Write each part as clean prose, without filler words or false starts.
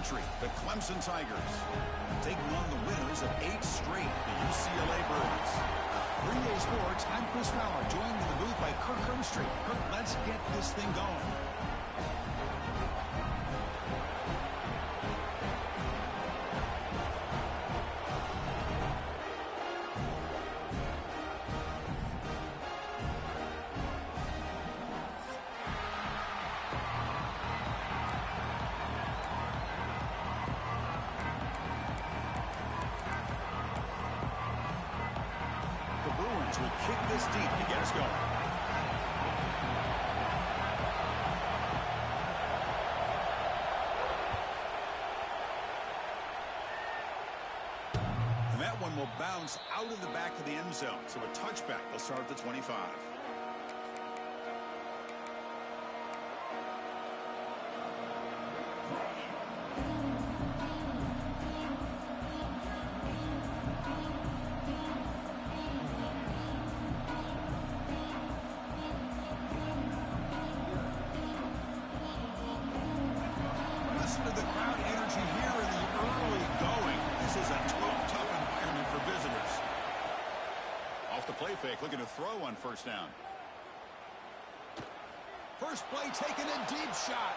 country, the Clemson Tigers, taking on the winners of 8 straight, the UCLA Bruins. 3A Sports, I'm Chris Fowler, joined in the booth by Kirk Hermstreet. Kirk, let's get this thing going. Will kick this deep to get us going. And that one will bounce out of the back of the end zone. So a touchback. They'll start at the 25. To the crowd energy here in the early going. This is a tough environment for visitors. Off the play fake, looking to throw on first down. First play taken, a deep shot.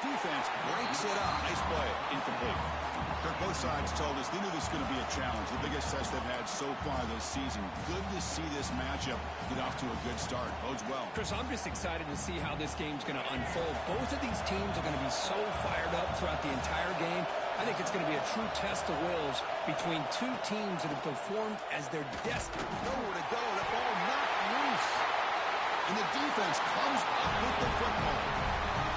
Defense breaks it up. Nice play. Incomplete. Both sides told us they knew this was going to be a challenge. The biggest test they've had so far this season. Good to see this matchup get off to a good start. Bodes well. Chris, I'm just excited to see how this game's going to unfold. Both of these teams are going to be so fired up throughout the entire game. I think it's going to be a true test of wills between two teams that have performed as their destiny. Nowhere to go. The ball knocked loose. And the defense comes up with the football.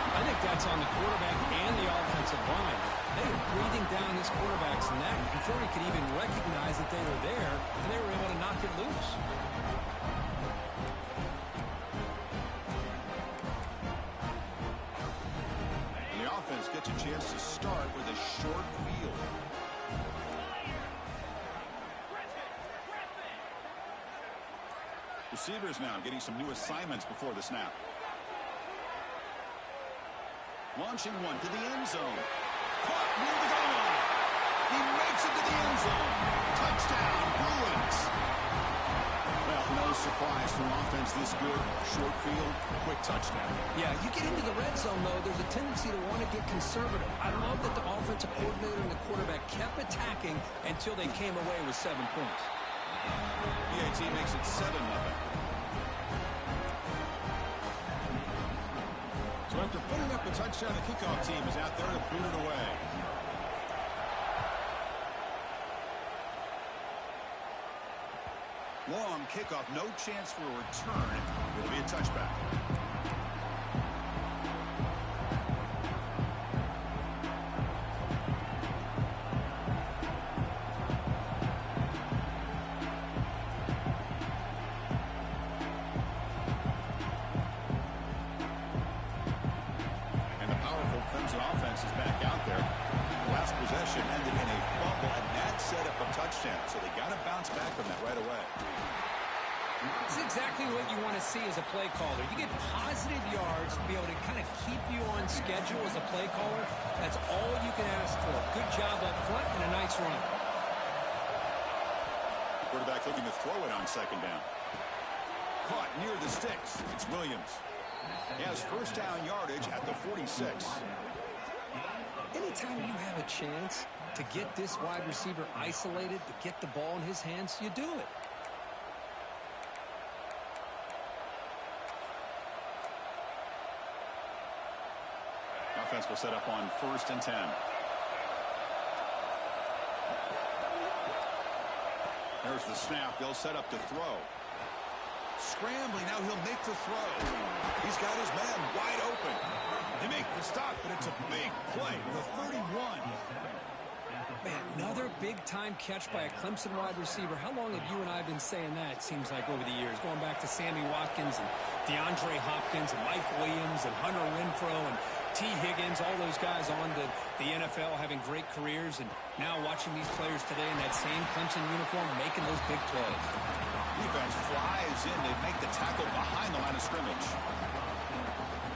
I think that's on the quarterback and the offensive line. They were breathing down this quarterback's neck before he could even recognize that they were there, and they were able to knock it loose. And the offense gets a chance to start with a short field. Receivers now getting some new assignments before the snap. Launching one to the end zone. Caught near the goal line. He makes it to the end zone. Touchdown, Bruins. Well, no surprise from offense this good. Short field, quick touchdown. Yeah, you get into the red zone, though, there's a tendency to want to get conservative. I love that the offensive coordinator and the quarterback kept attacking until they came away with 7 points. PAT makes it 7-0. So after putting up a touchdown, the kickoff team is out there to boot it away. Long kickoff, no chance for a return. It'll be a touchback. Offense is back out there. Last possession ended in a fumble, and that set up a touchdown. So they got to bounce back from that right away. It's exactly what you want to see as a play caller. You get positive yards to be able to kind of keep you on schedule as a play caller. That's all you can ask for. Good job up front and a nice run. Quarterback looking to throw it on second down. Caught near the sticks. It's Williams. He has first down yardage at the 46. Anytime you have a chance to get this wide receiver isolated, to get the ball in his hands, you do it. Offense will set up on 1st and 10. There's the snap. They'll set up to throw. Scrambling, now he'll make the throw. He's got his man wide open. They make the stop, but it's a big play for 31. Man, another big-time catch by a Clemson wide receiver. How long have you and I been saying that, it seems like, over the years? Going back to Sammy Watkins and DeAndre Hopkins and Mike Williams and Hunter Renfrow and T. Higgins, all those guys on to the NFL having great careers, and now watching these players today in that same Clemson uniform making those big plays. Defense flies in. They make the tackle behind the line of scrimmage.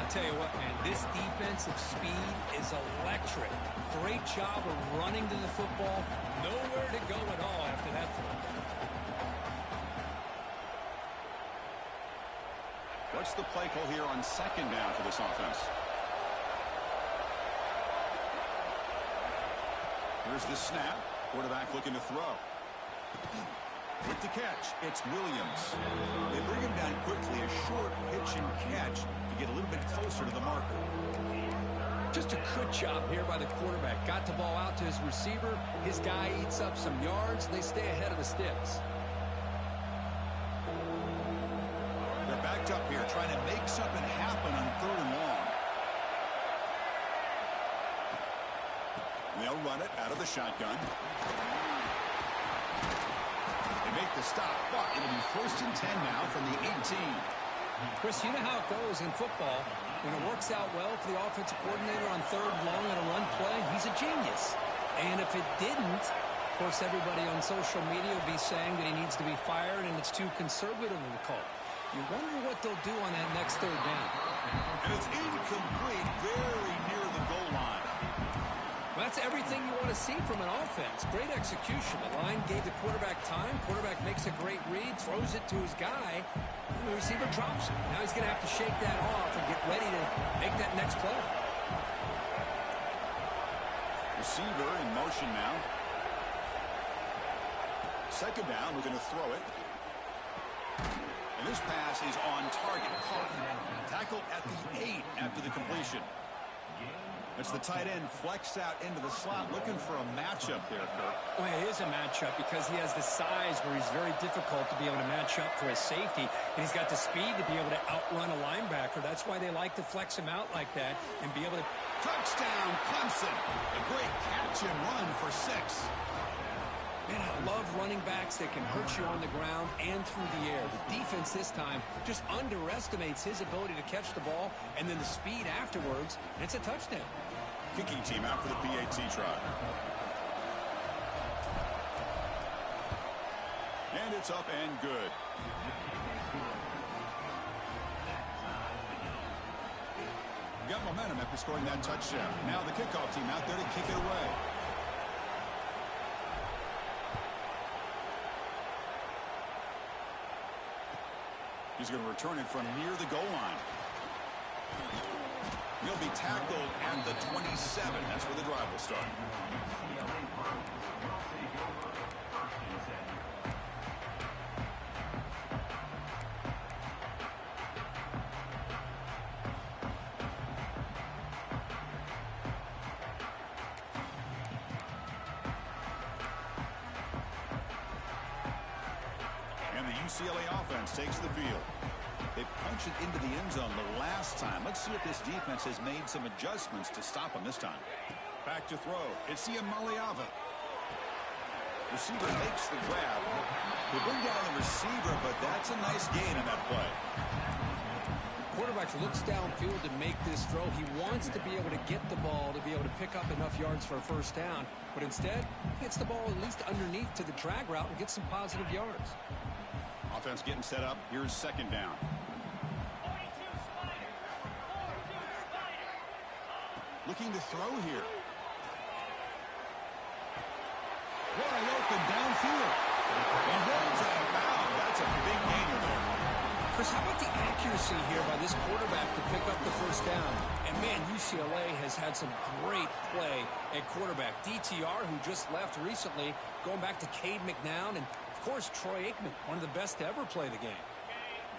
I'll tell you what, man, this defensive speed is electric. great job of running to the football. Nowhere to go at all after that throw. What's the play call here on second down for this offense? Here's the snap. Quarterback looking to throw. With the catch, it's Williams. They bring him down quickly, a short pitch and catch to get a little bit closer to the marker. Just a good job here by the quarterback. Got the ball out to his receiver. His guy eats up some yards, and they stay ahead of the sticks. They're backed up here, trying to make something happen on 3rd and long. They'll run it out of the shotgun. Make the stop, but it'll be 1st and 10 now from the 18. Chris, you know how it goes in football. When it works out well for the offensive coordinator on 3rd and long on a run play, he's a genius. And if it didn't, of course, everybody on social media will be saying that he needs to be fired and it's too conservative of a call. You wonder what they'll do on that next 3rd down. And it's incomplete, very near the goal line. That's everything you want to see from an offense. Great execution. The line gave the quarterback time. Quarterback makes a great read, throws it to his guy, and the receiver drops it. Now he's going to have to shake that off and get ready to make that next play. Receiver in motion now. 2nd down, we're going to throw it. And this pass is on target. Caught. Tackled at the 8 after the completion. It's the tight end flexed out into the slot, looking for a matchup there, Kirk. Well, it is a matchup because he has the size where he's very difficult to be able to match up for his safety, and he's got the speed to be able to outrun a linebacker. That's why they like to flex him out like that and be able to... Touchdown, Clemson! A great catch and run for 6. Man, I love running backs that can hurt you on the ground and through the air. The defense this time just underestimates his ability to catch the ball, and then the speed afterwards, and it's a touchdown. Kicking team out for the PAT try. And it's up and good. We got momentum after scoring that touchdown. Now the kickoff team out there to kick it away. He's going to return it from near the goal line. He'll be tackled at the 27. That's where the drive will start. And the UCLA offense takes the field. They punched it into the end zone the last time. Let's see if this defense has made some adjustments to stop them this time. Back to throw. It's Maliava. Receiver makes the grab. They bring down the receiver, but that's a nice gain on that play. Quarterback looks downfield to make this throw. He wants to be able to get the ball to be able to pick up enough yards for a 1st down. But instead, he gets the ball at least underneath to the drag route and gets some positive yards. Offense getting set up. Here's 2nd down. Looking to throw here. Wide open downfield. And rolls out of bounds. That's a big gainer there. Chris, how about the accuracy here by this quarterback to pick up the 1st down? And, man, UCLA has had some great play at quarterback. DTR, who just left recently, going back to Cade McNown, and, of course, Troy Aikman, one of the best to ever play the game.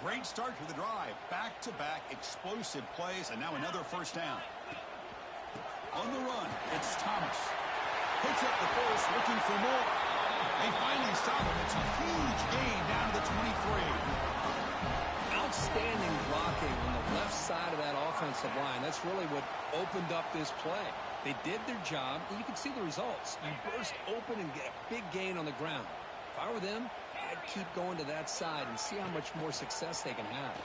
Great start to the drive. Back-to-back explosive plays, and now another 1st down. On the run, it's Thomas. Picks up the 1st, looking for more. They finally stop him. It's a huge gain down to the 23. Outstanding blocking on the left side of that offensive line. That's really what opened up this play. They did their job, and you can see the results. You burst open and get a big gain on the ground. If I were them, I'd keep going to that side and see how much more success they can have.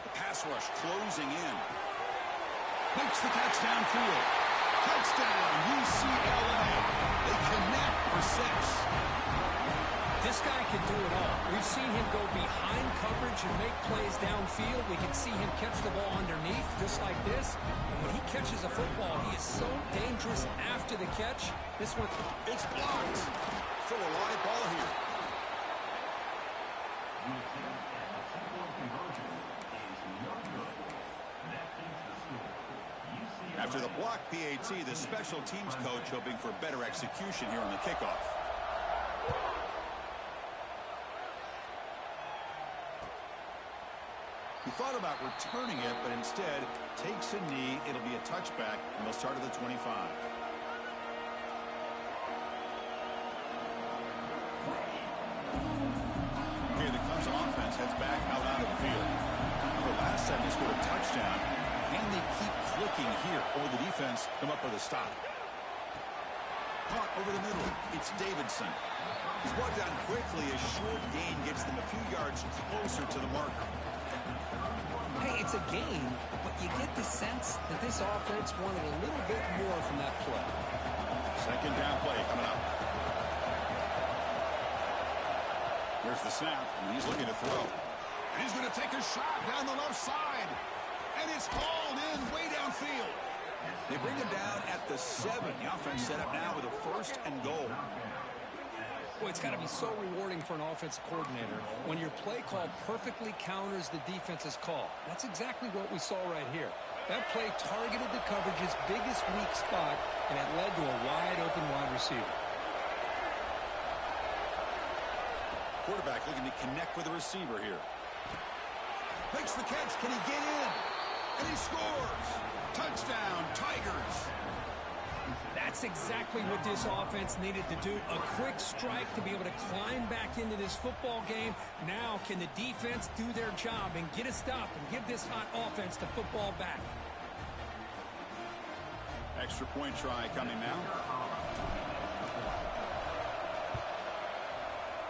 The pass rush closing in. Makes the catch downfield. Touchdown, UCLA. They connect for 6. This guy can do it all. We've seen him go behind coverage and make plays downfield. We can see him catch the ball underneath just like this. And when he catches a football, he is so dangerous to the catch. This one, it's blocked. Still a live ball here. After the block PAT, the special teams coach hoping for better execution here on the kickoff. He thought about returning it, but instead takes a knee. It'll be a touchback, and they'll start at the 25. Here the Clemson offense heads back out onto the field. The last time they scored a touchdown, and they keep clicking here. Or the defense come up with a stop. Caught over the middle. It's Davidson. He's brought down quickly. A short gain gets them a few yards closer to the marker. hey, it's a game, but you get the sense that this offense wanted a little bit more from that play. Second down play coming up. Here's the snap, and he's looking to throw. And he's going to take a shot down the left side. And it's hauled in way downfield. They bring him down at the 7. The offense set up now with a 1st and goal. Boy, it's got to be so rewarding for an offensive coordinator when your play call perfectly counters the defense's call. That's exactly what we saw right here. That play targeted the coverage's biggest weak spot, and it led to a wide-open wide receiver. Quarterback looking to connect with the receiver here. Makes the catch. Can he get in? And he scores. Touchdown, Tigers. That's exactly what this offense needed to do. A quick strike to be able to climb back into this football game. Now can the defense do their job and get a stop and give this hot offense the football back? Extra point try coming now.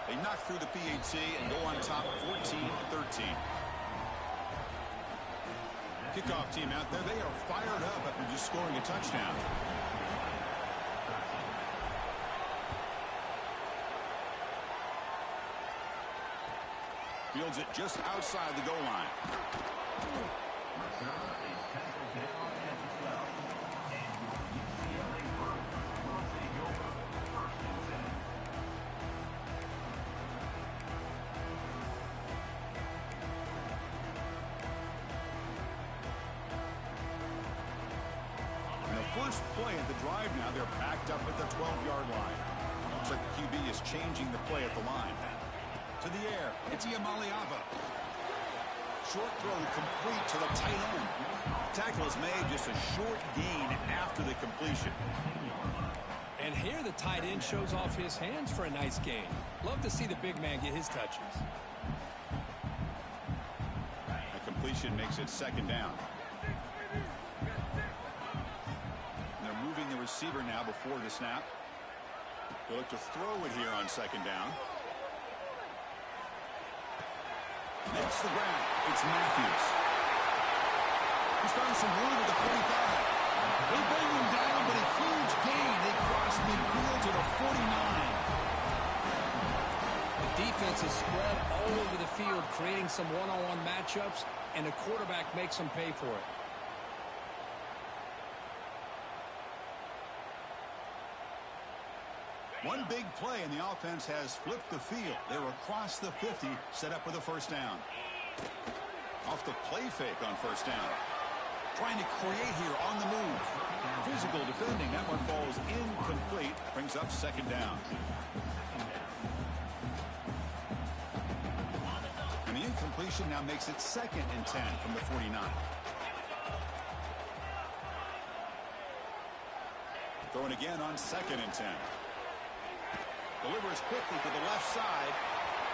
They knock through the PAT and go on top 14-13. Kickoff team out there. They are fired up after just scoring a touchdown. Fields it just outside the goal line. First play at the drive now. They're backed up at the 12-yard line. Looks like the QB is changing the play at the line. To the air. It's Iamaleava. Short throw complete to the tight end. Tackle is made, just a short gain after the completion. And here the tight end shows off his hands for a nice gain. Love to see the big man get his touches. The completion makes it second down. The receiver now before the snap. They'll look to throw it here on second down. Makes the ground. It's Matthews. He's found some room at the 45. They bring him down, but a huge gain. They cross midfield to the 49. The defense is spread all over the field, creating some one-on-one matchups, and the quarterback makes them pay for it. One big play, and the offense has flipped the field. They're across the 50, set up with a first down. Off the play fake on first down. Trying to create here on the move. Physical defending. That one falls incomplete. Brings up second down. And the incompletion now makes it 2nd and 10 from the 49. Throwing again on 2nd and 10. Delivers quickly to the left side.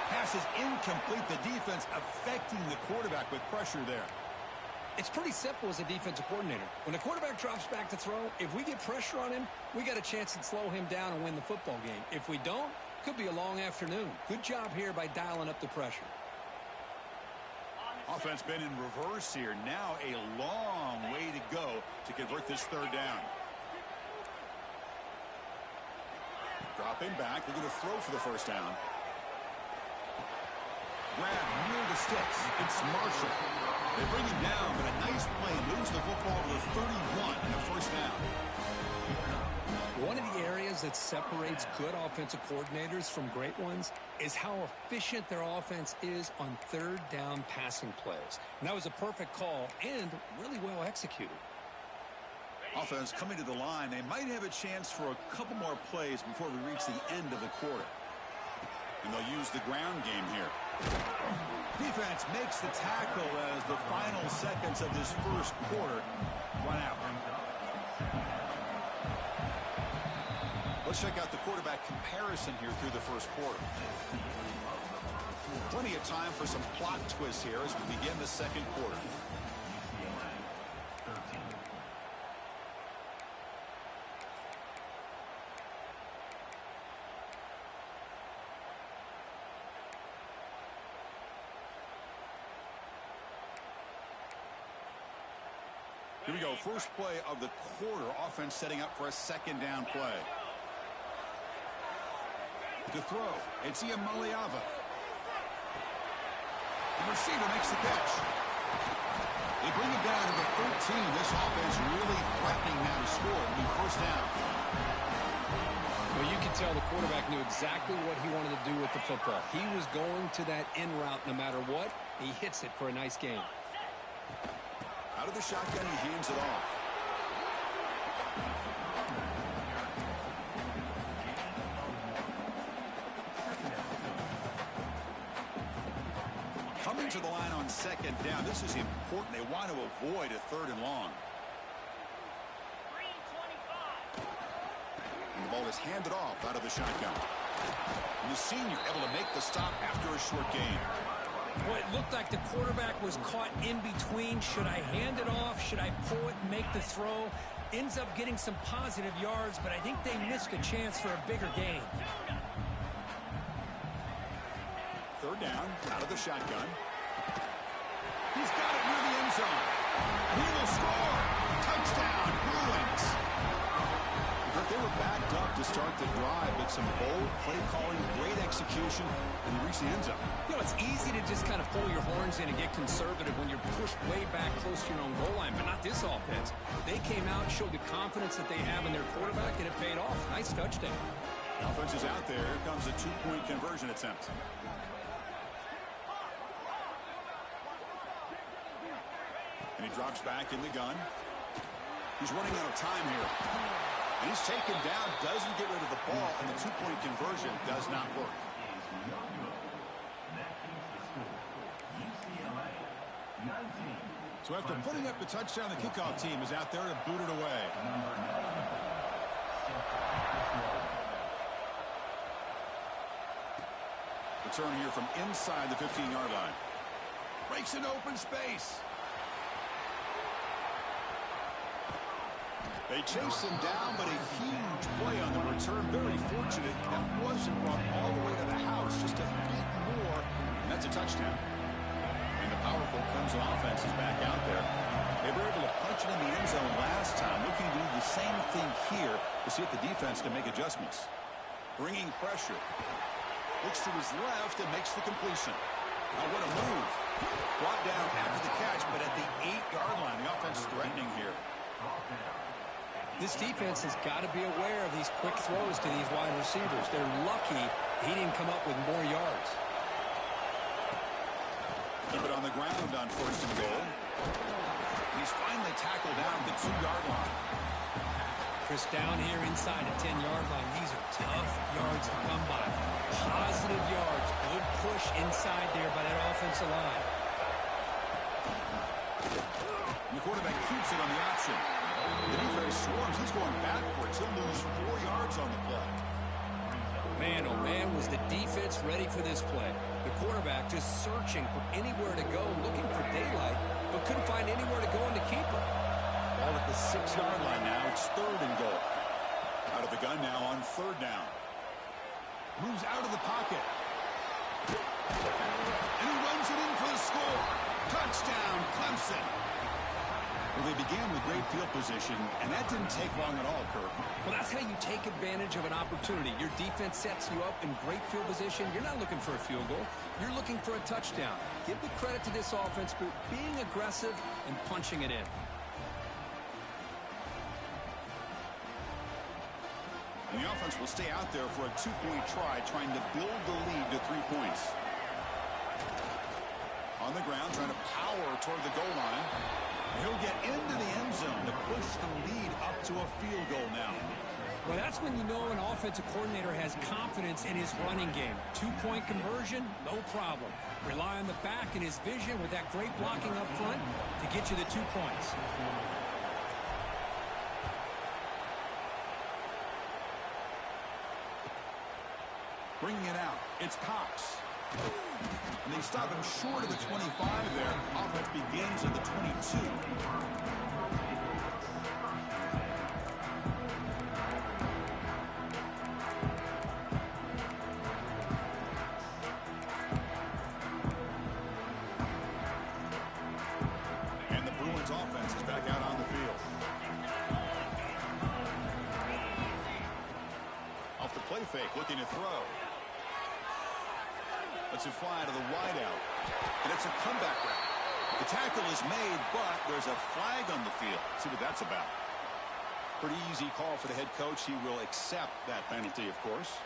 Pass is incomplete. The defense affecting the quarterback with pressure there. It's pretty simple as a defensive coordinator. When the quarterback drops back to throw, if we get pressure on him, we got a chance to slow him down and win the football game. If we don't, could be a long afternoon. Good job here by dialing up the pressure. Offense been in reverse here. Now a long way to go to convert this third down. Dropping back. They're going to throw for the first down. Grab near the sticks. It's Marshall. They bring him down, but a nice play moves the football to the 31 and a first down. that separates good offensive coordinators from great ones is how efficient their offense is on third down passing plays. And that was a perfect call and really well executed. Offense coming to the line. They might have a chance for a couple more plays before we reach the end of the quarter. And they'll use the ground game here. Defense makes the tackle as the final seconds of this first quarter run out. Let's check out the quarterback comparison here through the first quarter. Plenty of time for some plot twists here as we begin the second quarter. Here we go. First play of the quarter. Offense setting up for a second down play. To throw, it's Maliava. The receiver makes the catch. They bring it down to the 13. This offense really threatening now to score. It'll be first down. Well, you can tell the quarterback knew exactly what he wanted to do with the football. He was going to that in route no matter what. He hits it for a nice gain. Out of the shotgun, he hands it off. Coming to the line on second down. This is important. They want to avoid a third and long. And the ball is handed off out of the shotgun. And the senior able to make the stop after a short gain. Well, it looked like the quarterback was caught in between. Should I hand it off? Should I pull it and make the throw? Ends up getting some positive yards, but I think they missed a chance for a bigger gain. Third down, out of the shotgun. He's got it near the end zone. He will score. Touchdown, Bruins. But they were backed up to start the drive, but some bold play calling, great execution, and they reached the end zone. You know, it's easy to just kind of pull your horns in and get conservative when you're pushed way back close to your own goal line, but not this offense. They came out and showed the confidence that they have in their quarterback, and it paid off. Nice touchdown. The offense is out there. Here comes a two-point conversion attempt. And he drops back in the gun. He's running out of time here. And he's taken down, doesn't get rid of the ball, and the two-point conversion does not work. So after putting up the touchdown, the kickoff team is out there to boot it away. Return here from inside the 15-yard line. Breaks an open space. They chase him down, but a huge play on the return. Very fortunate that wasn't brought all the way to the house. Just a bit more, and that's a touchdown. And the powerful Clemson offense is back out there. They were able to punch it in the end zone last time. Looking to do the same thing here to see if the defense can make adjustments. Bringing pressure. Looks to his left and makes the completion. Now what a move. Brought down after the catch, but at the 8-yard line, the offense threatening here. This defense has got to be aware of these quick throws to these wide receivers. They're lucky he didn't come up with more yards. Keep it on the ground on first and goal. He's finally tackled down at the 2-yard line. Chris, down here inside the 10-yard line. These are tough yards to come by. Positive yards. Good push inside there by that offensive line. And the quarterback keeps it on the option. The defense swarms. He's going backwards. He'll lose 4 yards on the play. Man, oh man, was the defense ready for this play. The quarterback just searching for anywhere to go, looking for daylight, but couldn't find anywhere to go in the keeper. Ball at the 6-yard line now. It's third and goal. Out of the gun now on third down. Moves out of the pocket. And he runs it in for the score. Touchdown, Clemson. Well, they began with great field position, and that didn't take long at all, Kirk. Well, that's how you take advantage of an opportunity. Your defense sets you up in great field position. You're not looking for a field goal. You're looking for a touchdown. Give the credit to this offense for being aggressive and punching it in. And the offense will stay out there for a 2-point try, trying to build the lead to 3 points. On the ground, trying to power toward the goal line. He'll get into the end zone to push the lead up to a field goal now. Well, that's when you know an offensive coordinator has confidence in his running game. 2-point conversion, no problem. Rely on the back and his vision with that great blocking up front to get you the 2 points. Bringing it out, it's Cox. And they stop him short of the 25 there. Offense begins at the 22. And the Bruins offense is back out on the field. Off the play fake, looking to throw. Lets it fly to the wideout. And it's a comeback route. The tackle is made, but there's a flag on the field. See what that's about. Pretty easy call for the head coach. He will accept that penalty, of course.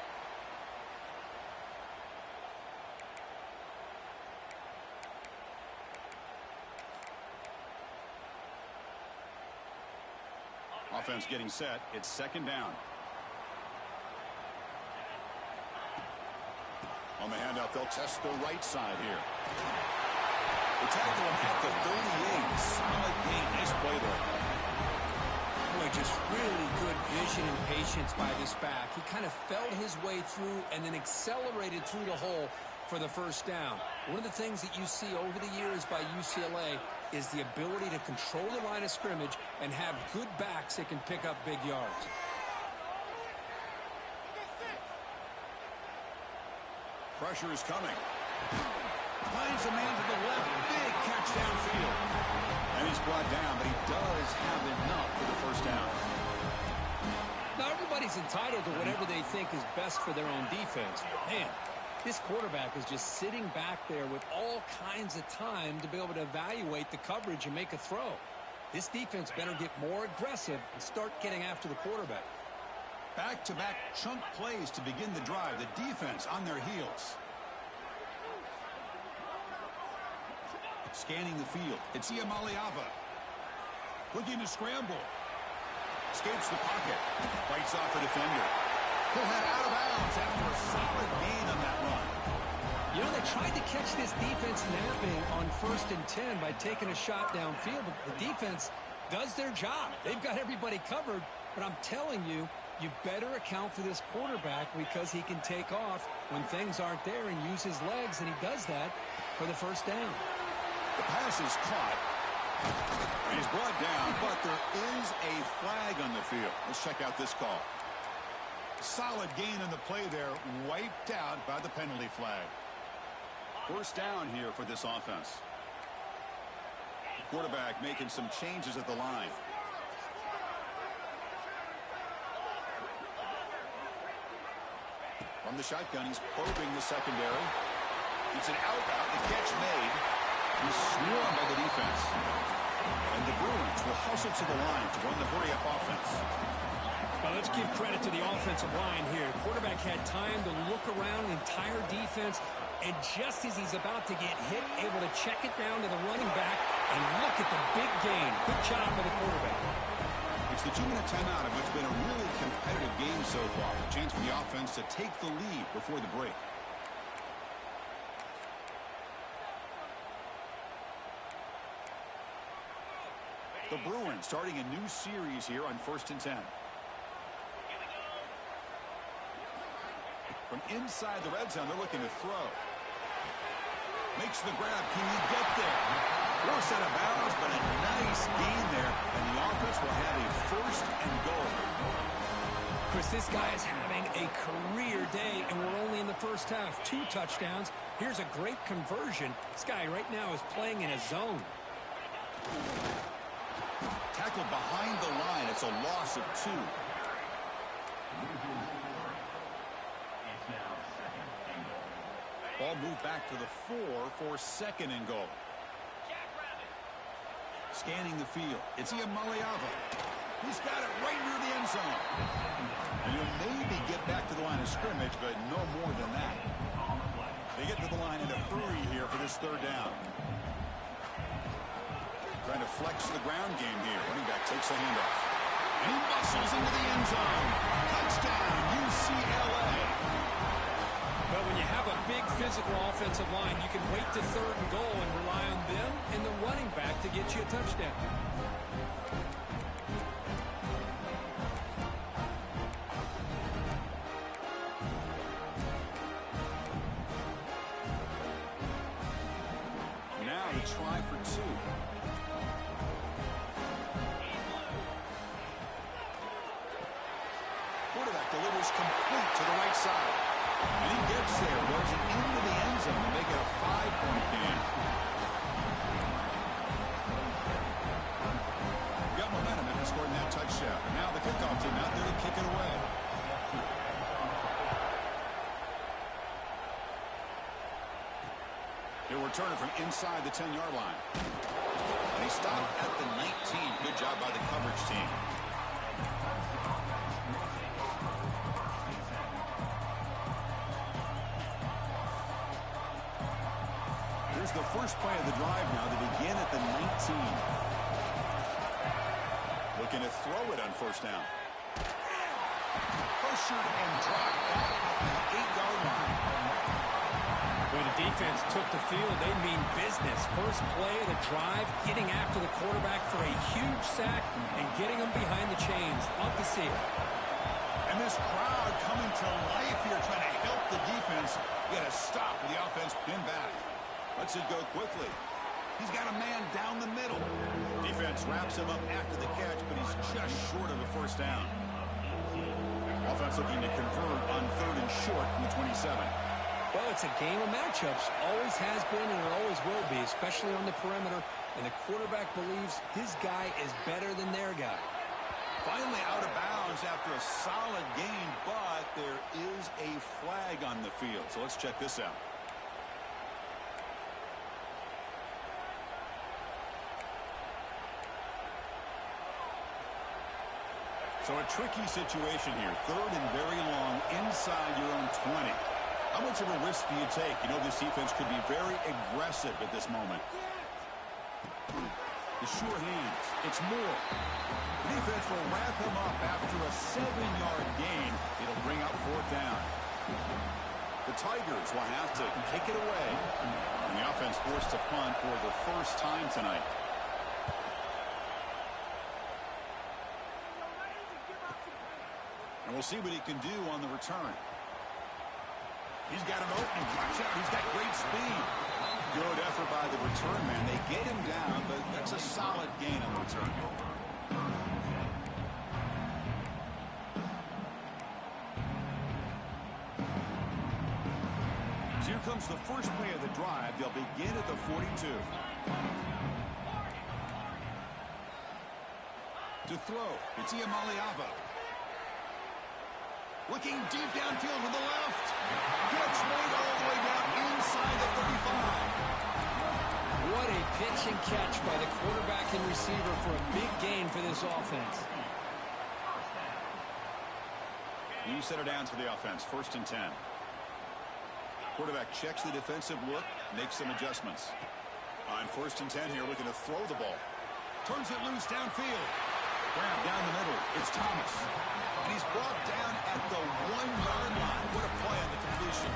Offense getting set. It's second down. On the handout, they'll test the right side here. They tackle him at the 38. Solid gain. Nice play there. Boy, just really good vision and patience by this back. He kind of felt his way through and then accelerated through the hole for the first down. One of the things that you see over the years by UCLA is the ability to control the line of scrimmage and have good backs that can pick up big yards. Pressure is coming. Finds a man to the left. Big catch downfield. And he's brought down, but he does have enough for the first down. Now, everybody's entitled to whatever they think is best for their own defense. Man, this quarterback is just sitting back there with all kinds of time to be able to evaluate the coverage and make a throw. This defense better get more aggressive and start getting after the quarterback. Back-to-back chunk plays to begin the drive. The defense on their heels. Scanning the field. It's Iamaleava. Looking to scramble. Escapes the pocket. Fights off a defender. He'll head out of bounds after a solid gain on that run. You know, they tried to catch this defense napping on 1st and 10 by taking a shot downfield, but the defense does their job. They've got everybody covered, but I'm telling you, you better account for this quarterback because he can take off when things aren't there and use his legs, and he does that for the first down. The pass is caught. And he's brought down, but there is a flag on the field. Let's check out this call. Solid gain on the play there, wiped out by the penalty flag. First down here for this offense. The quarterback making some changes at the line. From the shotgun, he's probing the secondary. It's an out route. The catch made. He's swarmed by the defense. And the Bruins will hustle to the line to run the hurry-up offense. Well, let's give credit to the offensive line here. The quarterback had time to look around the entire defense, and just as he's about to get hit, able to check it down to the running back, and look at the big gain. Good job by the quarterback. It's the 2-minute timeout of what's been a really competitive game so far. A chance for the offense to take the lead before the break. The Bruins starting a new series here on 1st and 10. From inside the red zone, they're looking to throw. Makes the grab. Can you get there? Force out of bounds, but a nice gain there. And the offense will have a 1st and goal. Chris, this guy is having a career day, and we're only in the first half. 2 touchdowns. Here's a great conversion. This guy right now is playing in a zone. Tackled behind the line. It's a loss of 2. Ball moved back to the 4 for 2nd and goal. Scanning the field. It's Iamaleava. He's got it right near the end zone. And he'll maybe get back to the line of scrimmage, but no more than that. They get to the line in a hurry here for this third down. Trying to flex the ground game here. Running back takes the handoff. And he muscles into the end zone. Touchdown, UCLA. Well, when you have a big physical offensive line, you can wait to third and goal and rely on them and the running back to get you a touchdown. Now the try for two. Quarterback delivers complete to the right side. And he gets there, goes into the end zone to make it a 5-point game. Got momentum after scoring that touchdown. Now the kickoff team out there to kick it away. He'll return it from inside the 10-yard line. And he stopped at the 19. Good job by the coverage team. Here's the first play of the drive now. They begin at the 19. Looking to throw it on first down. Pressured and dropped back at the 8-yard line. When the defense took the field, they mean business. First play of the drive, getting after the quarterback for a huge sack and getting him behind the chains. Love to see it. And this crowd coming to life here, trying to help the defense get a stop with the offense pinned back. Lets it go quickly. He's got a man down the middle. Defense wraps him up after the catch, but he's just short of a first down. Offense looking to convert on third and short from the 27. Well, it's a game of matchups. Always has been and it always will be, especially on the perimeter. And the quarterback believes his guy is better than their guy. Finally out of bounds after a solid gain, but there is a flag on the field. So let's check this out. So a tricky situation here. Third and very long inside your own 20. How much of a risk do you take? You know this defense could be very aggressive at this moment. The sure hands. It's Moore. The defense will wrap him up after a 7-yard gain. It'll bring up fourth down. The Tigers will have to kick it away. And the offense forced to punt for the first time tonight. And we'll see what he can do on the return. He's got him open. Watch out. He's got great speed. Good effort by the return man. They get him down, but that's a solid gain on the return. So here comes the first play of the drive. They'll begin at the 42. To throw, it's Iamaleava. Looking deep downfield to the left. Catch made all the way down inside the 35. What a pitch and catch by the quarterback and receiver for a big gain for this offense. New set of downs for the offense. First and 10. Quarterback checks the defensive look, makes some adjustments. On first and 10 here, looking to throw the ball. Turns it loose downfield. Grab down the middle. It's Thomas. And he's brought down at the 1-yard line. What a play on the completion.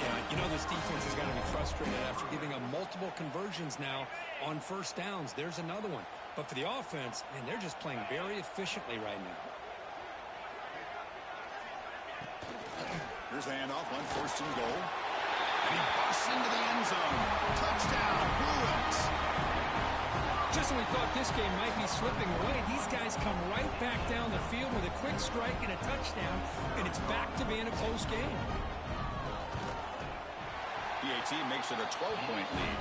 Yeah, you know this defense has got to be frustrated after giving up multiple conversions now on first downs. There's another one. But for the offense, man, they're just playing very efficiently right now. Here's the handoff on first and goal. And he busts into the end zone. Touchdown, Bruins. Just when we thought this game might be slipping away, these guys come right back down the field with a quick strike and a touchdown, and it's back to being a close game. PAT makes it a 12-point lead.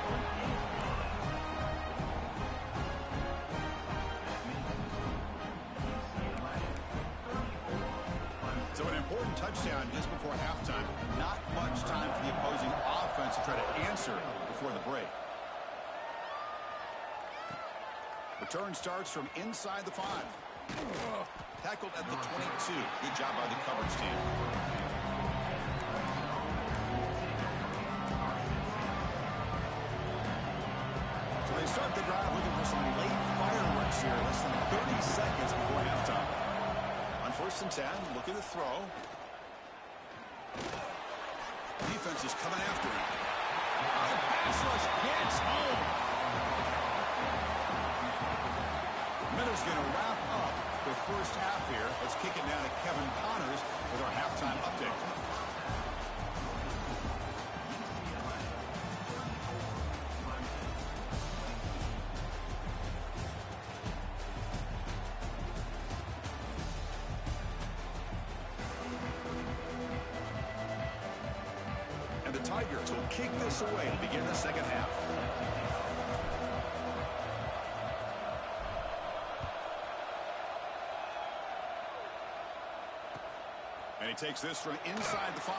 So an important touchdown just before halftime. Not much time for the opposing offense to try to answer before the break. Return starts from inside the 5. Tackled at the 22. Good job by the coverage team. So they start the drive looking for some late fireworks here. Less than 30 seconds before halftime. On 1st and 10, looking to throw. Defense is coming after him. The pass rush gets home. Miller's going to wrap up the first half here. Let's kick it now to Kevin Connors with our halftime update. And the Tigers will kick this away to begin the second half. And he takes this from inside the 5.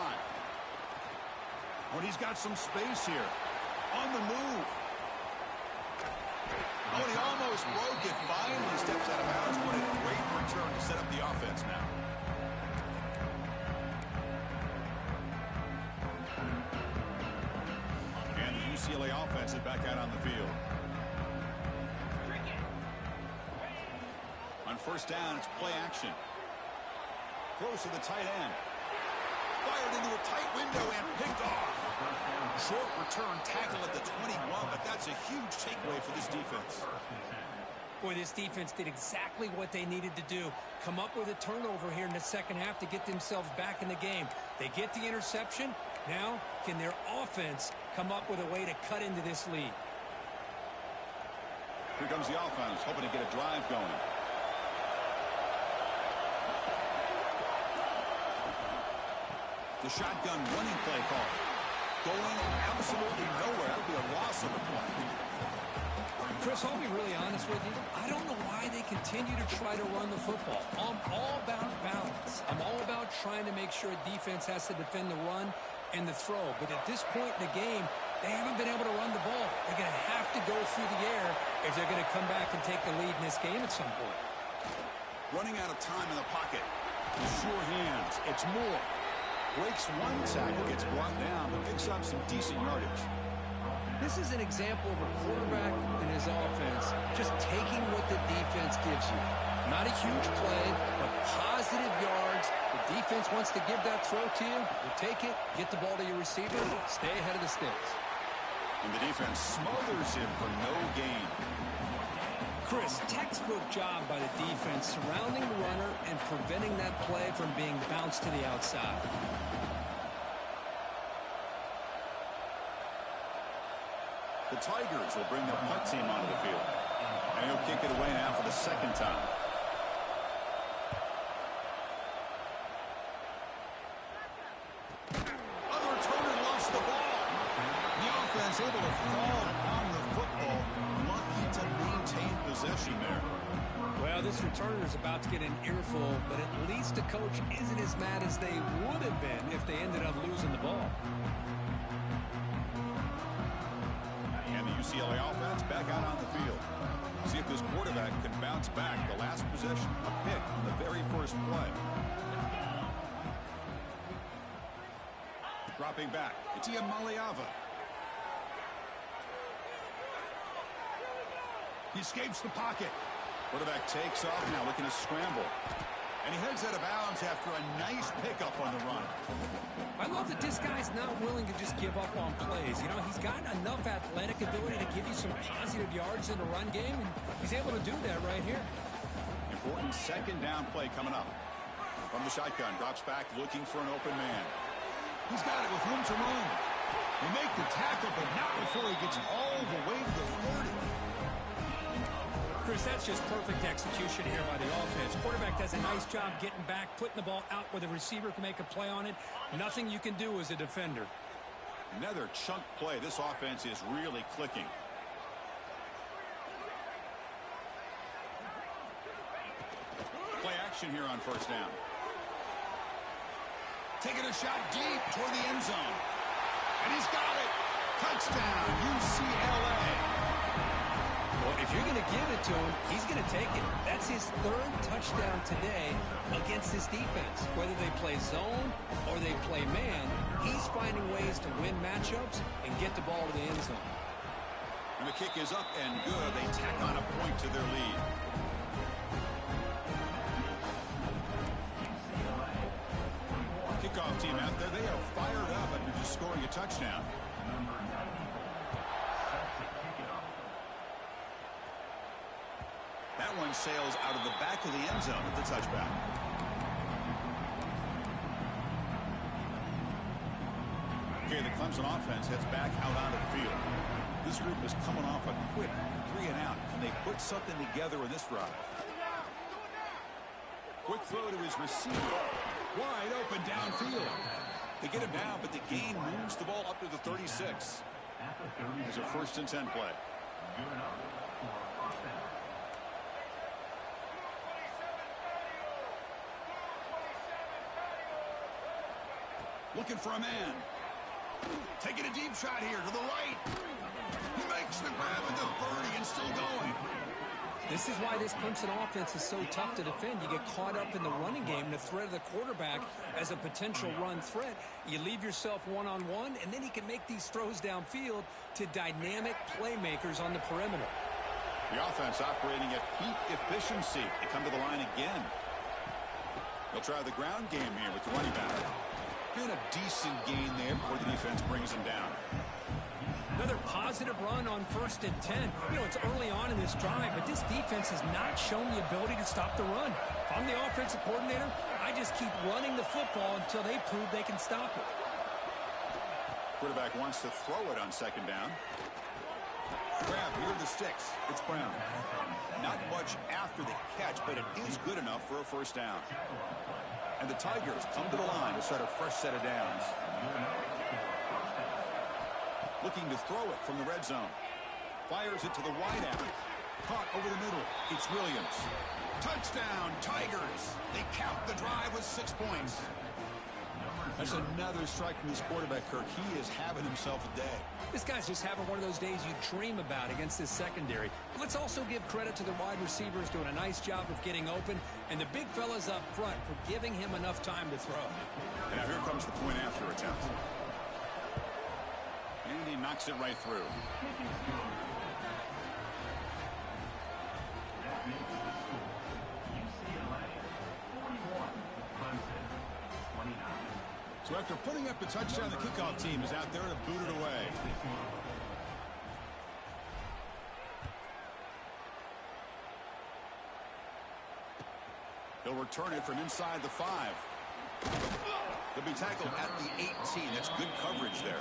Oh, and he's got some space here. On the move. Oh, and he almost broke it. Finally steps out of bounds. What a great return to set up the offense now. And the UCLA offense is back out on the field. On 1st down, it's play action. Throws to the tight end. Fired into a tight window and picked off. Short return tackle at the 21, but that's a huge takeaway for this defense. Boy, this defense did exactly what they needed to do. Come up with a turnover here in the second half to get themselves back in the game. They get the interception. Now, can their offense come up with a way to cut into this lead? Here comes the offense, hoping to get a drive going. The shotgun running play call. Going absolutely nowhere. That would be a loss of a play. Chris, I'll be really honest with you. I don't know why they continue to try to run the football. I'm all about balance. I'm all about trying to make sure defense has to defend the run and the throw. But at this point in the game, they haven't been able to run the ball. They're going to have to go through the air if they're going to come back and take the lead in this game at some point. Running out of time in the pocket. Sure hands. It's Moore. Breaks one tackle, gets brought down, but picks up some decent yardage. This is an example of a quarterback and his offense just taking what the defense gives you. Not a huge play, but positive yards. The defense wants to give that throw to you. You take it, get the ball to your receiver, stay ahead of the sticks. And the defense smothers him for no gain. Chris, textbook job by the defense surrounding the runner and preventing that play from being bounced to the outside. The Tigers will bring their punt team onto the field. And he'll kick it away now for the second time. Other returner lost the ball. The offense able to fall on the football. Lucky to maintain possession there. Well, this returner is about to get an earful, but at least the coach isn't as mad as they would have been if they ended up losing the ball. And the UCLA offense back out on the field. See if this quarterback can bounce back. The last possession, a pick on the very first play. Dropping back, it's Iamaleava. He escapes the pocket. Quarterback takes off now, looking to scramble. And he heads out of bounds after a nice pickup on the run. I love that this guy's not willing to just give up on plays. You know, he's got enough athletic ability to give you some positive yards in the run game, and he's able to do that right here. Important second down play coming up. From the shotgun, drops back looking for an open man. He's got it with room to run. They make the tackle, but not before he gets all the way to the 30. Chris, that's just perfect execution here by the offense. Quarterback does a nice job getting back, putting the ball out where the receiver can make a play on it. Nothing you can do as a defender. Another chunk play. This offense is really clicking. Play action here on first down. Taking a shot deep toward the end zone. And he's got it. Touchdown, UCLA. Well, If you're going to give it to him, he's going to take it. That's his third touchdown today against this defense. Whether they play zone or they play man, he's finding ways to win matchups and get the ball to the end zone. And the kick is up and good. They tack on a point to their lead. Kickoff team out there, they are fired up after just scoring a touchdown. That one sails out of the back of the end zone with the touchback. Okay, the Clemson offense heads back out onto the field. This group is coming off a quick 3-and-out. Can they put something together in this drive? Quick throw to his receiver. Wide open downfield. They get him down, but the gain moves the ball up to the 36. There's a 1st and 10 play. Looking for a man. Taking a deep shot here to the right. He makes the grab at the 30 and still going. This is why this Clemson offense is so tough to defend. You get caught up in the running game, the threat of the quarterback as a potential run threat. You leave yourself one-on-one, and then he can make these throws downfield to dynamic playmakers on the perimeter. The offense operating at peak efficiency. They come to the line again. They'll try the ground game here with the running back. And a decent gain there before the defense brings him down. Another positive run on 1st and 10. You know, it's early on in this drive, but this defense has not shown the ability to stop the run. If I'm the offensive coordinator, I just keep running the football until they prove they can stop it. Quarterback wants to throw it on 2nd down. Grab near the sticks. It's Brown. Not much after the catch, but it is good enough for a 1st down. And the Tigers come to the line to start a fresh set of downs. Looking to throw it from the red zone. Fires it to the wideout. Caught over the middle. It's Williams. Touchdown, Tigers. They count the drive with 6 points. That's another strike from this quarterback, Kirk. He is having himself a day. This guy's just having one of those days you dream about against this secondary. Let's also give credit to the wide receivers doing a nice job of getting open, and the big fellas up front for giving him enough time to throw. And now here comes the point after attempt. And he knocks it right through. So after putting up the touchdown, the kickoff team is out there to boot it away. He'll return it from inside the 5. He'll be tackled at the 18. That's good coverage there.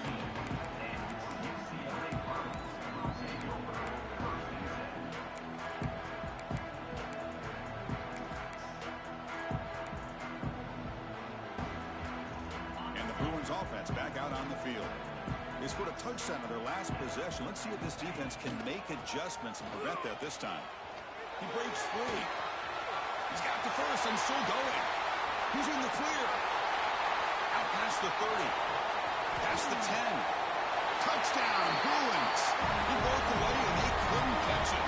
Offense back out on the field. They scored a touchdown on their last possession. Let's see if this defense can make adjustments and prevent that this time. He breaks free. He's got the 1st and still going. He's in the clear. Out past the 30. Past the 10. Touchdown, Bruins. He broke away and they couldn't catch it.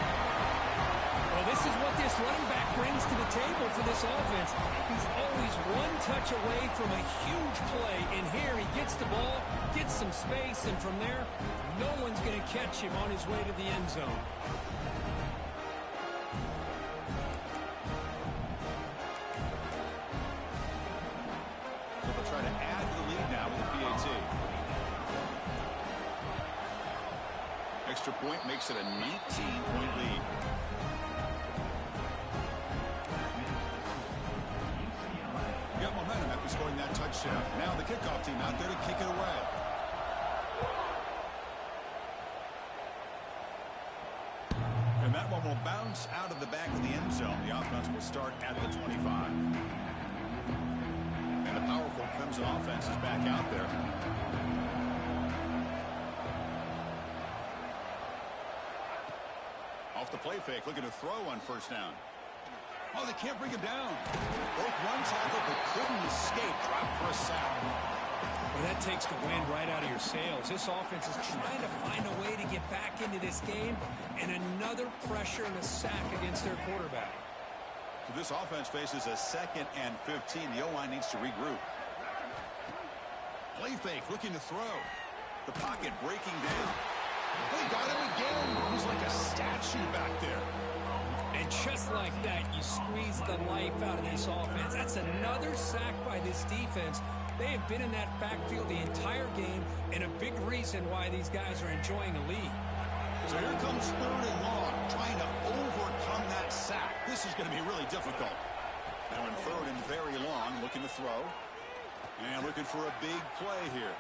Well, this is what this running back brings to the table for this offense. He's always one touch away from a huge play, and here he gets the ball, gets some space, and from there, no one's going to catch him on his way to the end zone. So they'll try to add to the lead now with the PAT. Extra point makes it a 19-point lead. Got momentum after scoring that touchdown. Now the kickoff team out there to kick it away. And that one will bounce out of the back of the end zone. The offense will start at the 25. And the powerful Clemson offense is back out there. Off the play fake, looking to throw on 1st down. Oh, they can't bring him down. Broke one tackle, but couldn't escape. Dropped for a sack. Well, that That takes the wind right out of your sails. This offense is trying to find a way to get back into this game, and another pressure and a sack against their quarterback. So this offense faces a 2nd and 15. The O-line needs to regroup. Play fake, looking to throw. The pocket breaking down. They got him again. He's like a statue back there. And just like that, you squeeze the life out of this offense. That's another sack by this defense. They have been in that backfield the entire game, and a big reason why these guys are enjoying a lead. So here comes 3rd and long, trying to overcome that sack. This is going to be really difficult. Now in 3rd and very long, looking to throw. And looking for a big play here.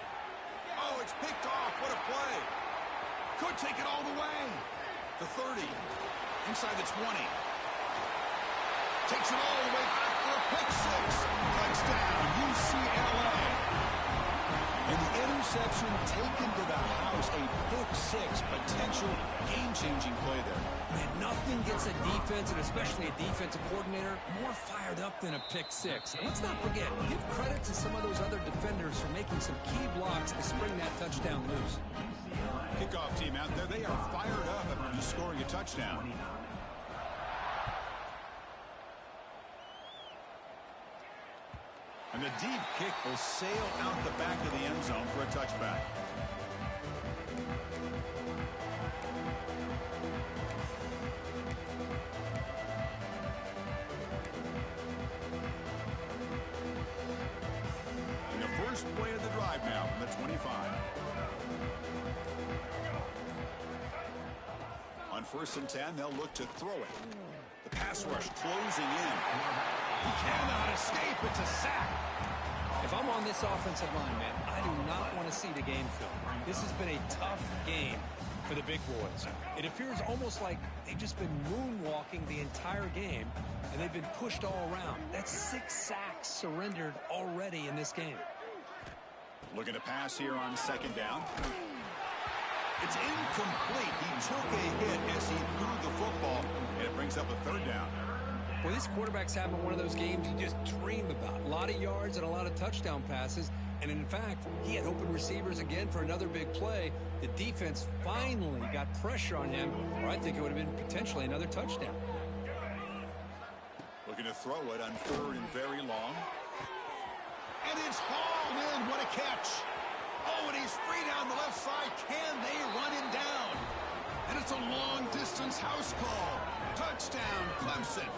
Oh, it's picked off. What a play. Could take it all the way. The 30. Inside the 20. Takes it all the way back for a pick 6. Touchdown, UCLA. And the interception taken to the house. A pick 6. Potential game-changing play there. Man, nothing gets a defense, and especially a defensive coordinator, more fired up than a pick 6. And let's not forget, give credit to some of those other defenders for making some key blocks to spring that touchdown loose. Kickoff team out there, they are fired up after just scoring a touchdown. And the deep kick will sail out the back of the end zone for a touchback. And the first play of the drive now from the 25. On 1st and 10, they'll look to throw it. The pass rush closing in. He cannot escape. It's a sack. If I'm on this offensive line, man, I do not want to see the game film. This has been a tough game for the big boys. It appears almost like they've just been moonwalking the entire game, and they've been pushed all around. That's 6 sacks surrendered already in this game. Looking to pass here on 2nd down. It's incomplete. He took a hit as he threw the football, and it brings up a 3rd down. Well, this quarterback's having one of those games you just dream about. A lot of yards and a lot of touchdown passes. And in fact, he had open receivers again for another big play. The defense finally got pressure on him, or I think it would have been potentially another touchdown. Looking to throw it on 3rd and very long. And it's hauled in. What a catch. Oh, and he's free down the left side. Can they run him down? And it's a long-distance house call. Touchdown, Clemson.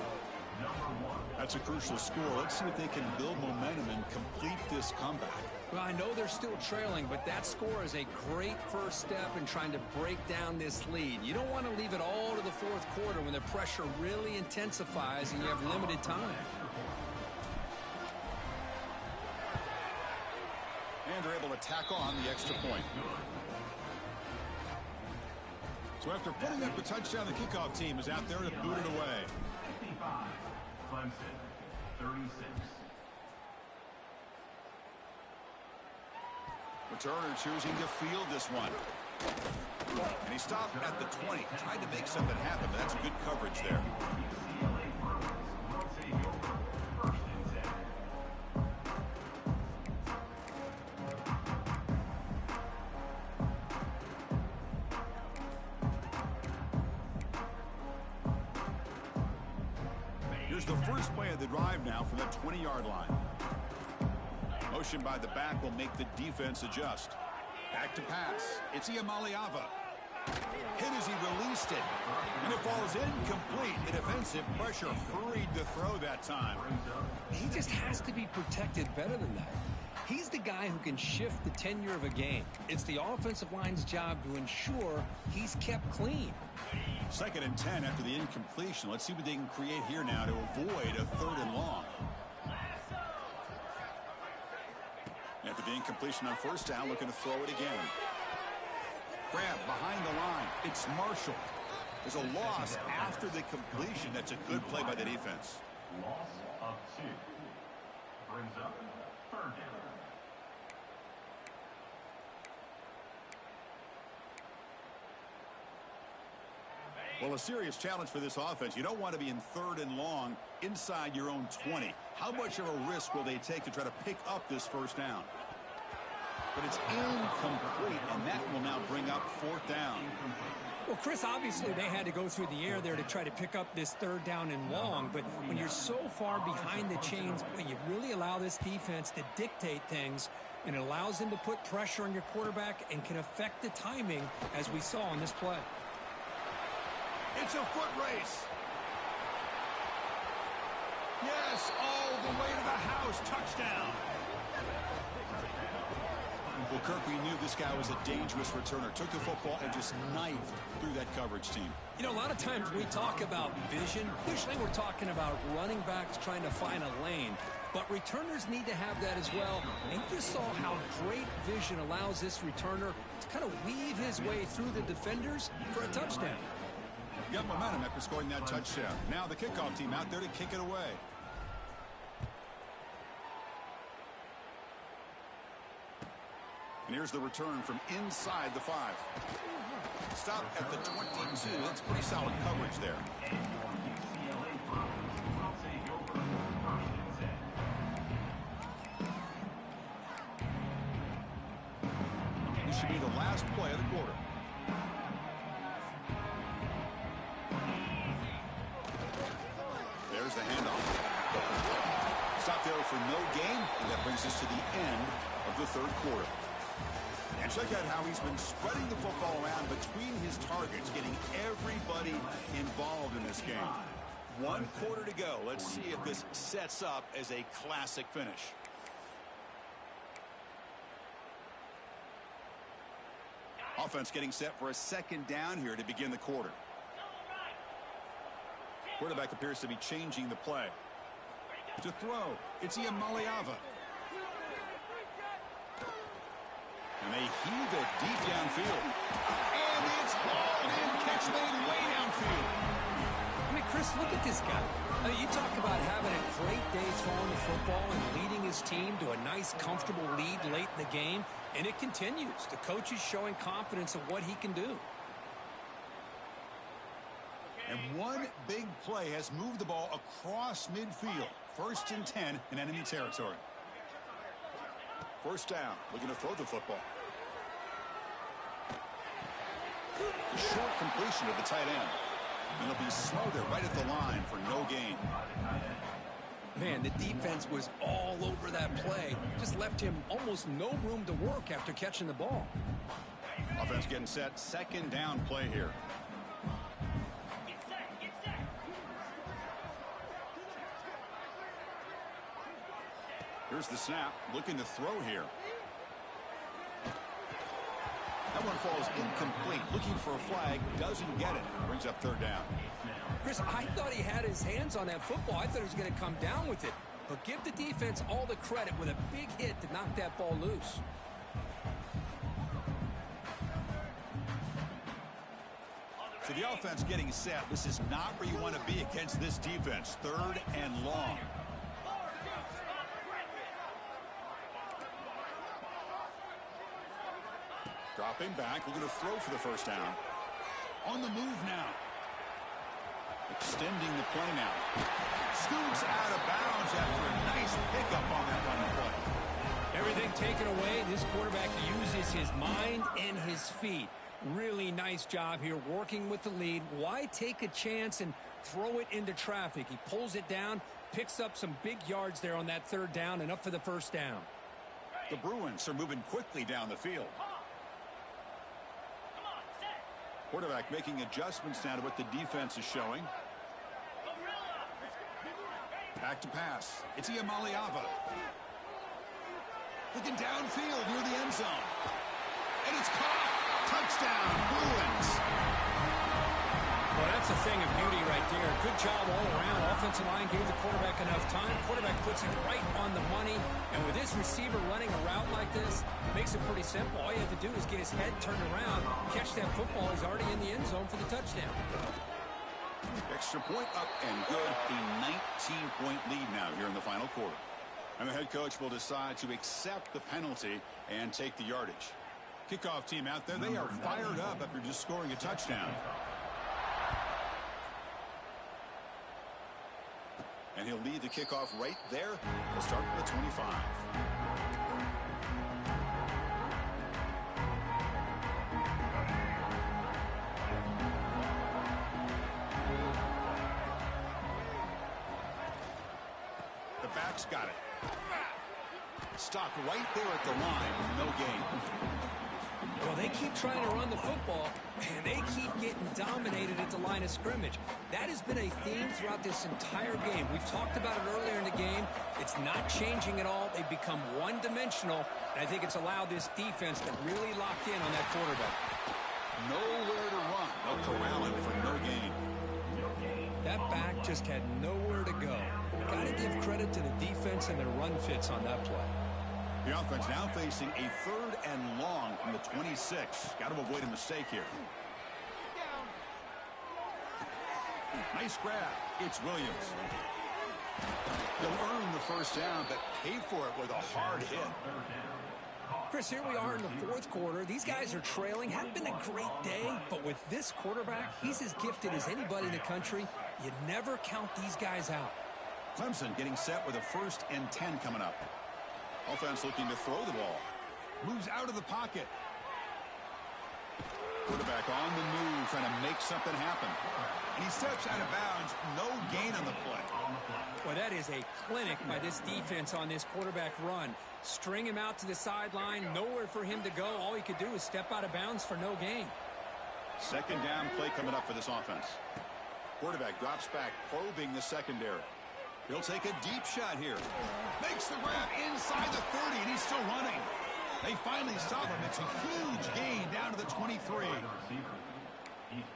That's a crucial score. Let's see if they can build momentum and complete this comeback. Well, I know they're still trailing, but that score is a great first step in trying to break down this lead. You don't want to leave it all to the 4th quarter when the pressure really intensifies and you have limited time. And they're able to tack on the extra point. So after putting up the touchdown, the kickoff team is out there to boot it away. 55, Clemson, 36. Returner choosing to field this one. And he stopped at the 20, tried to make something happen, but that's good coverage there. Here's the first play of the drive now from the 20-yard line. Motion by the back will make the defense adjust. Back to pass. It's Iamaleava. Hit as he released it. And it falls incomplete. The defensive pressure hurried to throw that time. He just has to be protected better than that. He's the guy who can shift the tenure of a game. It's the offensive line's job to ensure he's kept clean. 2nd and 10 after the incompletion. Let's see what they can create here now to avoid a 3rd and long. After the incompletion on 1st down, looking to throw it again. Grab behind the line. It's Marshall. There's a loss after the completion. That's a good play by the defense. Loss of 2. Brings up 3rd down. Well, a serious challenge for this offense. You don't want to be in 3rd and long inside your own 20. How much of a risk will they take to try to pick up this 1st down? but it's incomplete, and that will now bring up fourth down. Well, Chris, obviously they had to go through the air there to try to pick up this third down and long, but when you're so far behind the chains, boy, you really allow this defense to dictate things, and it allows them to put pressure on your quarterback and can affect the timing, as we saw on this play. It's a foot race. Yes, all the way to the house. Touchdown. Well, Kirk, we knew this guy was a dangerous returner. Took the football and just knifed through that coverage team. You know, a lot of times we talk about vision. Usually we're talking about running backs trying to find a lane. But returners need to have that as well. And you just saw how great vision allows this returner to kind of weave his way through the defenders for a touchdown. Got momentum after scoring that touchdown. Now the kickoff team out there to kick it away. And here's the return from inside the 5. Stop at the 22. That's pretty solid coverage there. This should be the last play of the quarter. There's the handoff. Stop there for no gain, and that brings us to the end of the third quarter. And check out how he's been spreading the football around between his targets, getting everybody involved in this game. 1 quarter to go. Let's see if this sets up as a classic finish. Offense getting set for a second down here to begin the quarter. Quarterback appears to be changing the play. To throw, it's Emg. And they heave it deep downfield. And it's hauled in. Catch made way downfield. I mean, Chris, look at this guy. I mean, you talk about having a great day throwing the football and leading his team to a nice, comfortable lead late in the game, and it continues. The coach is showing confidence of what he can do. And one big play has moved the ball across midfield. 1st and 10 in enemy territory. First down, looking to throw the football. A short completion of the tight end. And it'll be smothered right at the line for no gain. Man, the defense was all over that play. Just left him almost no room to work after catching the ball. Offense getting set. Second down play here. Here's the snap, looking to throw here. That one falls incomplete. Looking for a flag, doesn't get it. Brings up third down. Chris, I thought he had his hands on that football. I thought he was going to come down with it. But give the defense all the credit with a big hit to knock that ball loose. So the offense getting set. This is not where you want to be against this defense. 3rd and long. Dropping back, looking to throw for the first down. On the move now. Extending the play now. Scoots out of bounds after a nice pickup on that running play. Everything taken away. This quarterback uses his mind and his feet. Really nice job here working with the lead. Why take a chance and throw it into traffic? He pulls it down, picks up some big yards there on that third down, and up for the first down. The Bruins are moving quickly down the field. Quarterback making adjustments now to what the defense is showing. Back to pass. It's Emg. Looking downfield near the end zone. And it's caught. Touchdown, Bruins. Well, that's a thing of beauty right there. Good job all around. Offensive line gave the quarterback enough time. Quarterback puts it right on the money. And with this receiver running a route like this, it makes it pretty simple. All you have to do is get his head turned around, catch that football. He's already in the end zone for the touchdown. Extra point up and good. A 19-point lead now here in the final quarter. And the head coach will decide to accept the penalty and take the yardage. Kickoff team out there. They are fired up after just scoring a touchdown. And he'll lead the kickoff right there. He'll start from the 25. got it. Stopped right there at the line. No gain. Well, they keep trying to run the football, and they keep getting dominated at the line of scrimmage. That has been a theme throughout this entire game. We've talked about it earlier in the game. It's not changing at all. They've become one-dimensional, and I think it's allowed this defense to really lock in on that quarterback. Nowhere to run. They'll corral him for no gain. That back just had nowhere to go. Got to give credit to the defense and their run fits on that play. The offense now facing a 3rd and long from the 26. Got to avoid a mistake here. Nice grab. It's Williams. They'll earn the first down, but paid for it with a hard hit. Chris, here we are in the 4th quarter. These guys are trailing. Hadn't been a great day, but with this quarterback, he's as gifted as anybody in the country. You never count these guys out. Clemson getting set with a 1st and 10 coming up. Offense looking to throw the ball. Moves out of the pocket. Quarterback on the move, trying to make something happen. And he steps out of bounds. No gain on the play. Well, that is a clinic by this defense on this quarterback run. String him out to the sideline. Nowhere for him to go. All he could do is step out of bounds for no gain. 2nd down play coming up for this offense. Quarterback drops back, probing the secondary. He'll take a deep shot here. Makes the grab inside the 30, and he's still running. They finally stop him. It's a huge gain down to the 23.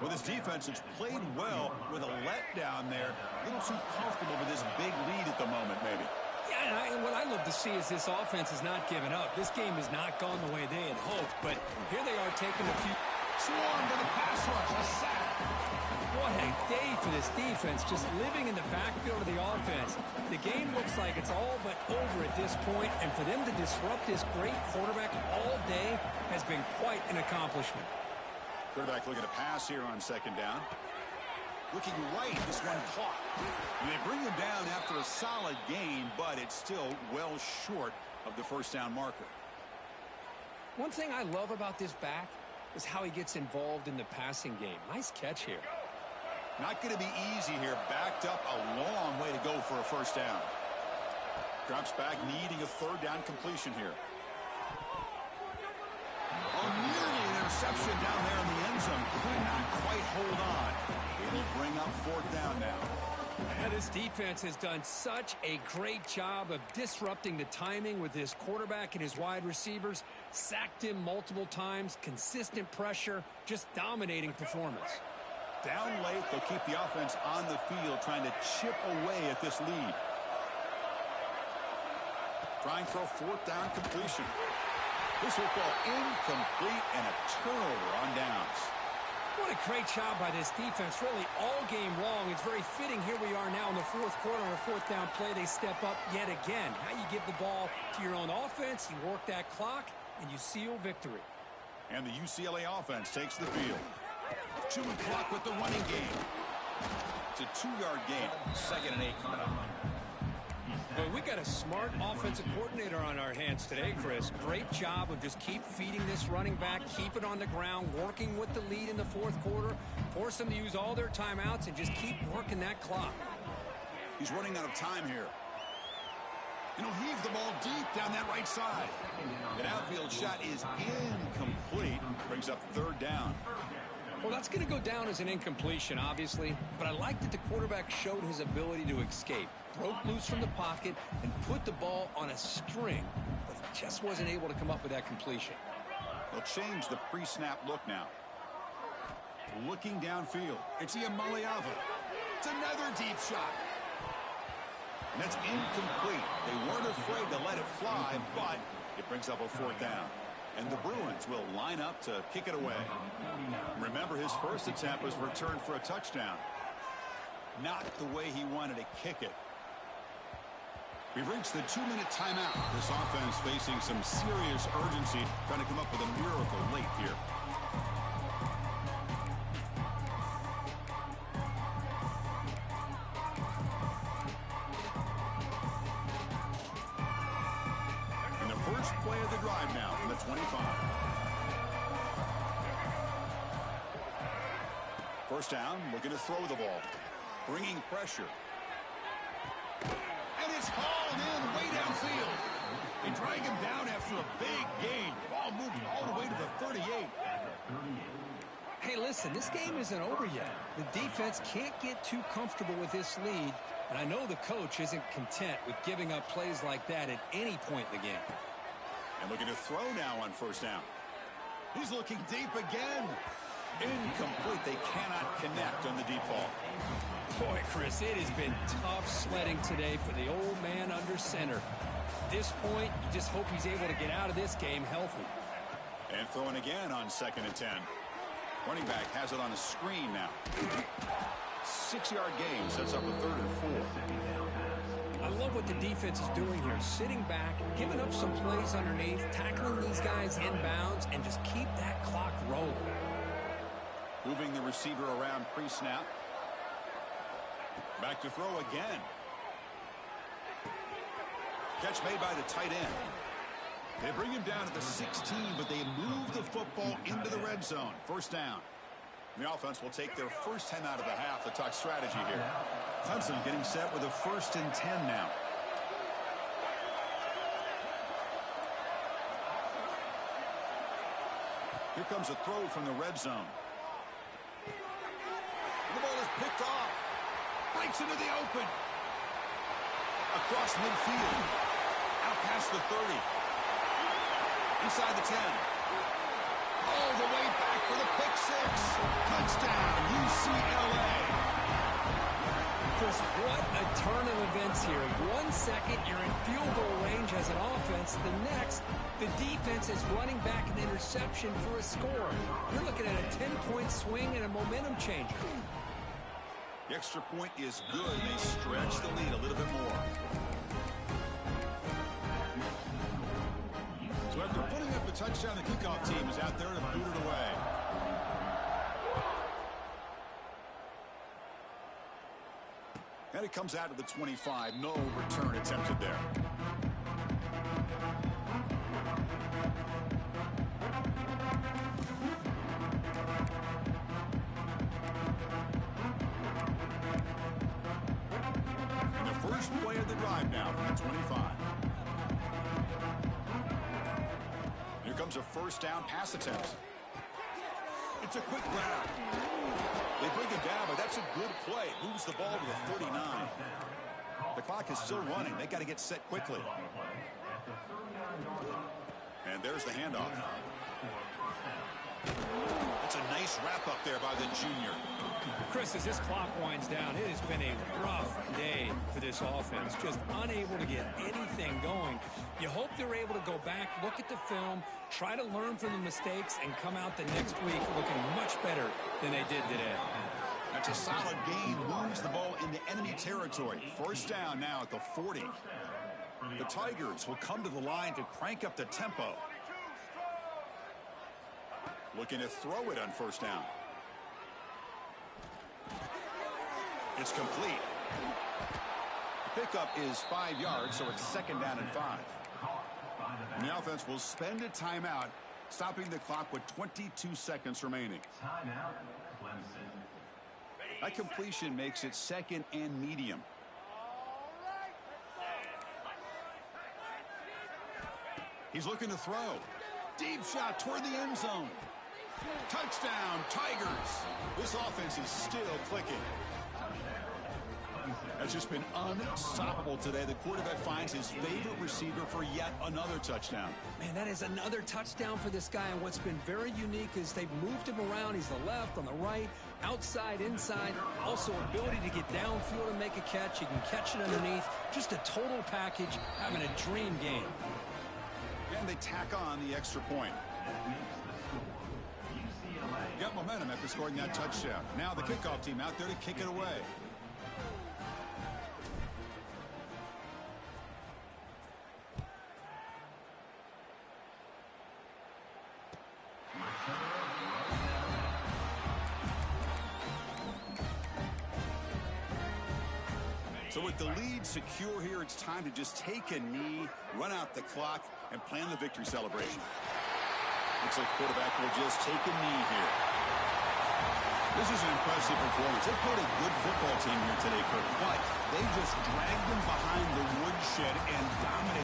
Well, this defense has played well with a letdown there. A little too comfortable with this big lead at the moment, maybe. Yeah, and what I love to see is this offense has not given up. This game has not gone the way they had hoped, but here they are taking a few. Swarm to the pass rush, a sack. What a day for this defense, just living in the backfield of the offense. The game looks like it's all but over at this point, and for them to disrupt this great quarterback all day has been quite an accomplishment. Quarterback looking to pass here on 2nd down. Looking right, this one caught. And they bring him down after a solid gain, but it's still well short of the 1st down marker. One thing I love about this back is how he gets involved in the passing game. Nice catch here. Not going to be easy here. Backed up a long way to go for a 1st down. Drops back, needing a 3rd down completion here. Oh, nearly an interception down there in the end zone. Could not quite hold on. It'll bring up 4th down now. Yeah, this defense has done such a great job of disrupting the timing with his quarterback and his wide receivers. Sacked him multiple times. Consistent pressure. Just dominating performance. Down late, they'll keep the offense on the field, trying to chip away at this lead. Trying for a 4th down completion. This will fall incomplete and a turnover on downs. What a great job by this defense, really all game long. It's very fitting. Here we are now in the 4th quarter on a 4th down play. They step up yet again. Now you give the ball to your own offense, you work that clock, and you seal victory. And the UCLA offense takes the field. 2 o'clock with the running game. It's a 2-yard gain. 2nd and 8 coming up. Well, we got a smart offensive coordinator on our hands today, Chris. Great job of just keep feeding this running back, keep it on the ground, working with the lead in the 4th quarter, force them to use all their timeouts, and just keep working that clock. He's running out of time here. And he'll heave the ball deep down that right side. An outfield shot is incomplete. Brings up 3rd down. Well, that's going to go down as an incompletion, obviously, but I like that the quarterback showed his ability to escape. Broke loose from the pocket and put the ball on a string, but he just wasn't able to come up with that completion. They'll change the pre-snap look now. Looking downfield. It's Iamaleava. It's another deep shot. And that's incomplete. They weren't afraid to let it fly, but it brings up a 4th down. And the Bruins will line up to kick it away. Remember, his first attempt was returned for a touchdown. Not the way he wanted to kick it. We've reached the 2-minute timeout. This offense facing some serious urgency, trying to come up with a miracle late here. And the first play of the drive now from the 25. First down, looking to throw the ball. Bringing pressure. And it's hauled in Hey, listen, this game isn't over yet. The defense can't get too comfortable with this lead, and I know the coach isn't content with giving up plays like that at any point in the game. And looking to throw now on first down. He's looking deep again. Incomplete. They cannot connect on the deep ball. Boy, Chris, it has been tough sledding today for the old man under center. At this point, you just hope he's able to get out of this game healthy. And throwing again on 2nd and 10. Running back has it on a screen now. 6-yard gain sets up a 3rd and 4. I love what the defense is doing here. Sitting back, giving up some plays underneath, tackling these guys inbounds, and just keep that clock rolling. Moving the receiver around pre-snap. Back to throw again. Catch made by the tight end. They bring him down at the 16, but they move the football into the red zone. First down. The offense will take their first 10 out of the half. The talk strategy here. Clemson getting set with a 1st and 10 now. Here comes a throw from the red zone. The ball is picked off. Breaks into the open. Across midfield. Out past the 30. Inside the 10. All the way back for the pick 6. Touchdown, UCLA. Chris, what a turn of events here. 1 second, you're in field goal range as an offense. The next, the defense is running back an interception for a score. You're looking at a 10-point swing and a momentum changer. The extra point is good. They stretch the lead a little bit more. So after putting up the touchdown, the kickoff team is out there to boot it away. And it comes out to the 25. No return attempted there. And the first play of the drive now from the 25. Here comes a first down pass attempt. It's a quick grab. They bring it down, but that's a good play. Moves the ball to the 49. The clock is still running. They got to get set quickly. And there's the handoff. That's a nice wrap up there by the junior. Chris, as this clock winds down, it has been a rough day for this offense. Just unable to get anything going. You hope they're able to go back, look at the film, try to learn from the mistakes, and come out the next week looking much better than they did today. That's a solid gain. Moves the ball into enemy territory. First down now at the 40. The Tigers will come to the line to crank up the tempo. Looking to throw it on first down. It's complete. The pickup is 5 yards, so it's 2nd down and 5. And the offense will spend a timeout, stopping the clock with 22 seconds remaining. Timeout, Clemson. That completion makes it 2nd and medium. He's looking to throw. Deep shot toward the end zone. Touchdown, Tigers. This offense is still clicking. Has just been unstoppable today. The quarterback finds his favorite receiver for yet another touchdown. Man, that is another touchdown for this guy. And what's been very unique is they've moved him around. He's the left, on the right, outside, inside. Also, ability to get downfield and make a catch. You can catch it underneath. Just a total package, having a dream game. And they tack on the extra point. Got momentum after scoring that touchdown. Now the kickoff team out there to kick it away. So with the lead secure here, it's time to just take a knee, run out the clock, and plan the victory celebration. Looks like the quarterback will just take a knee here. This is an impressive performance. They played a good football team here today, Kirk, but they just dragged them behind the woodshed and dominated.